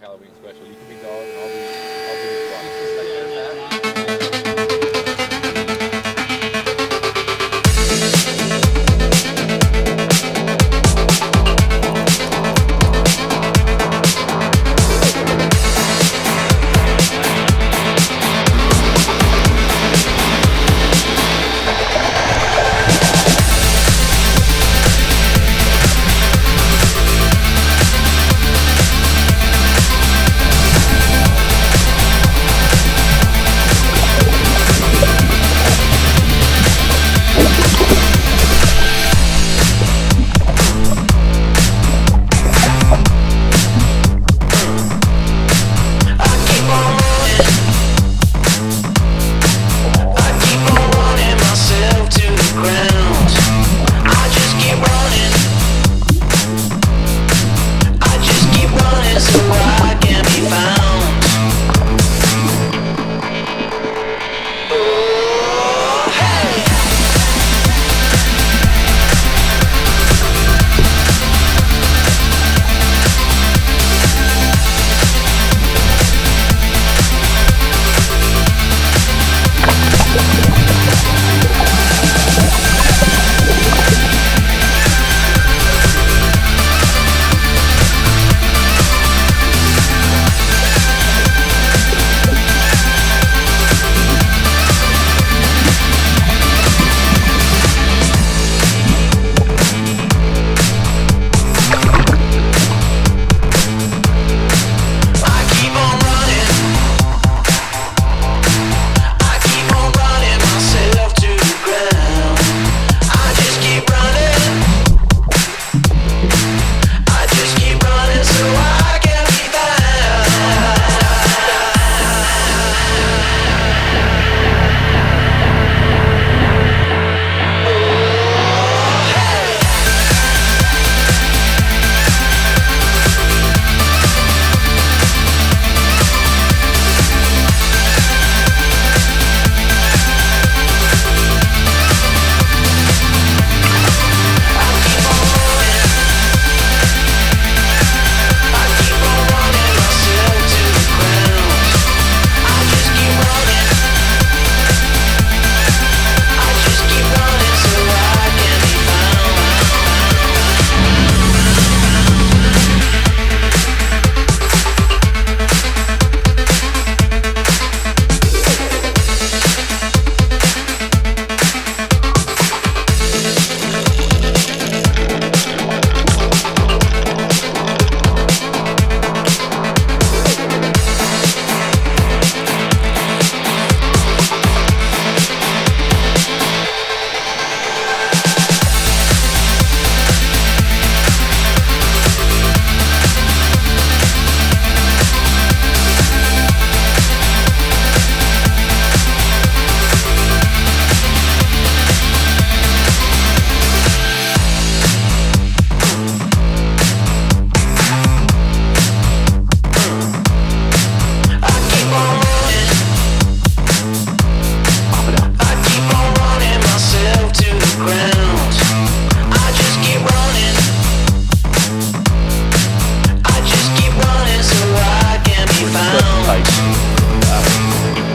Halloween special. You can be dog and I'll be fox.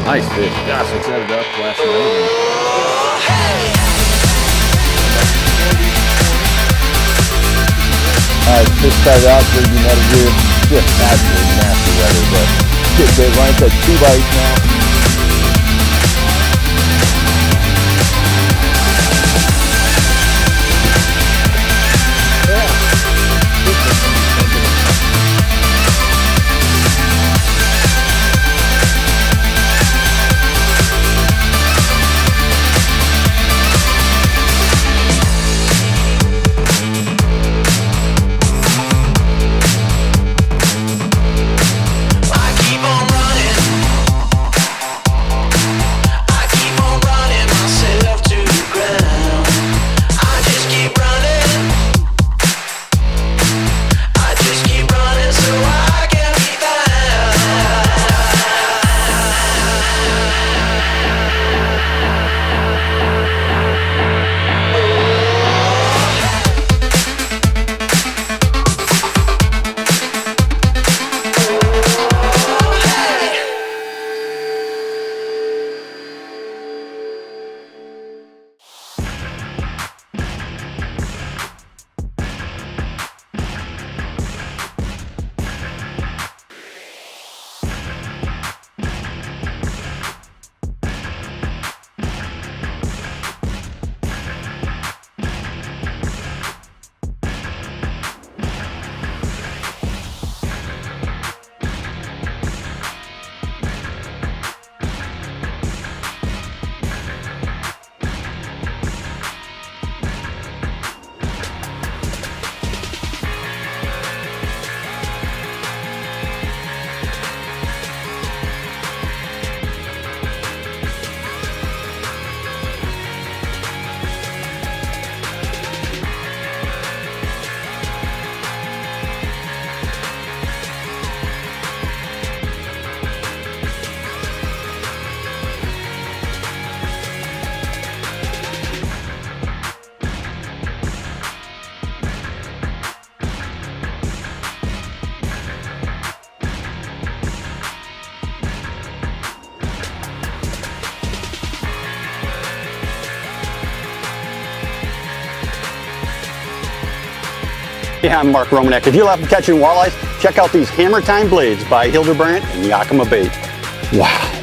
Nice fish. Gosh, I set it up last night. Fish started out pretty competitive, just absolutely nasty weather, but get good. Like I said, 2 bites now. Yeah, I'm Mark Romanek. If you love catching walleyes, check out these Hammer Time blades by Hildebrandt and Yakima Bait. Wow.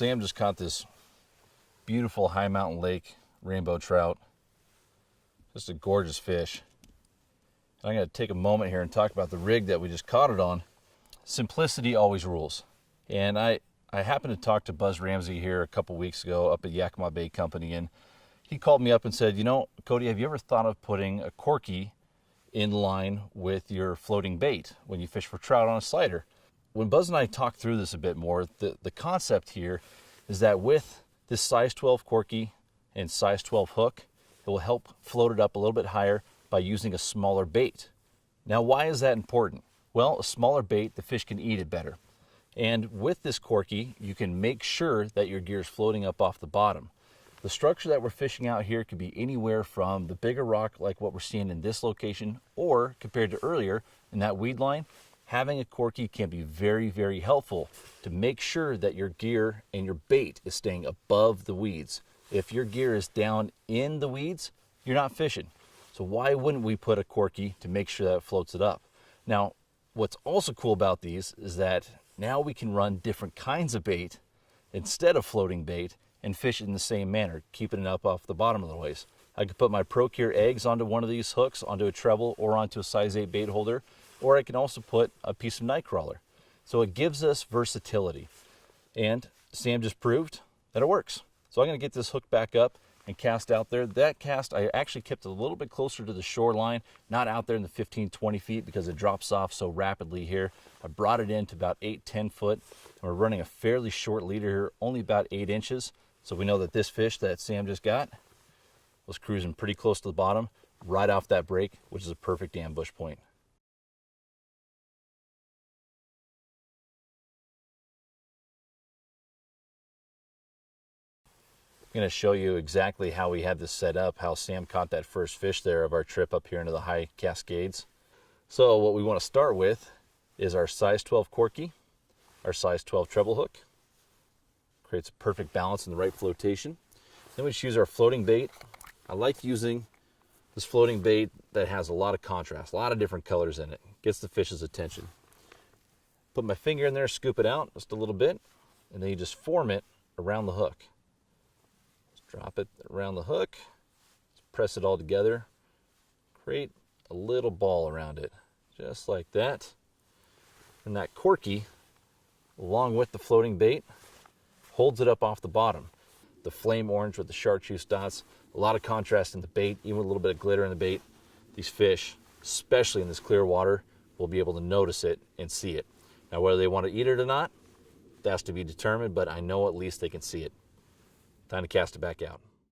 Sam just caught this beautiful high mountain lake rainbow trout. Just a gorgeous fish. And I'm going to take a moment here and talk about the rig that we just caught it on. Simplicity always rules. And I happened to talk to Buzz Ramsey here a couple weeks ago up at Yakima Bait Company, and he called me up and said, you know, Cody, have you ever thought of putting a corky in line with your floating bait when you fish for trout on a slider? When Buzz and I talked through this a bit more, the concept here is that with this size 12 corky and size 12 hook, it will help float it up a little bit higher by using a smaller bait. Now, why is that important? Well, a smaller bait, the fish can eat it better. And with this corky, you can make sure that your gear is floating up off the bottom. The structure that we're fishing out here could be anywhere from the bigger rock like what we're seeing in this location, or compared to earlier in that weed line, having a corky can be very, very helpful to make sure that your gear and your bait is staying above the weeds. If your gear is down in the weeds, you're not fishing. So why wouldn't we put a corky to make sure that it floats it up? Now, what's also cool about these is that now we can run different kinds of bait instead of floating bait and fish it in the same manner, keeping it up off the bottom a little ways. I could put my Procure eggs onto one of these hooks, onto a treble, or onto a size 8 bait holder, or I can also put a piece of night crawler. So it gives us versatility. And Sam just proved that it works. So I'm gonna get this hook back up and cast out there. That cast, I actually kept it a little bit closer to the shoreline, not out there in the 15, 20 feet because it drops off so rapidly here. I brought it in to about 8, 10 foot. And we're running a fairly short leader here, only about 8 inches. So we know that this fish that Sam just got was cruising pretty close to the bottom, right off that break, which is a perfect ambush point. I'm going to show you exactly how we had this set up, how Sam caught that first fish there of our trip up here into the high Cascades. So what we want to start with is our size 12 corky, our size 12 treble hook. Creates a perfect balance in the right flotation. Then we just use our floating bait. I like using this floating bait that has a lot of contrast, a lot of different colors in it. Gets the fish's attention. Put my finger in there, scoop it out just a little bit, and then you just form it around the hook. Drop it around the hook, press it all together, create a little ball around it, just like that. And that corky, along with the floating bait, holds it up off the bottom. The flame orange with the chartreuse dots, a lot of contrast in the bait, even with a little bit of glitter in the bait. These fish, especially in this clear water, will be able to notice it and see it. Now, whether they want to eat it or not, that's to be determined, but I know at least they can see it. Time to cast it back out.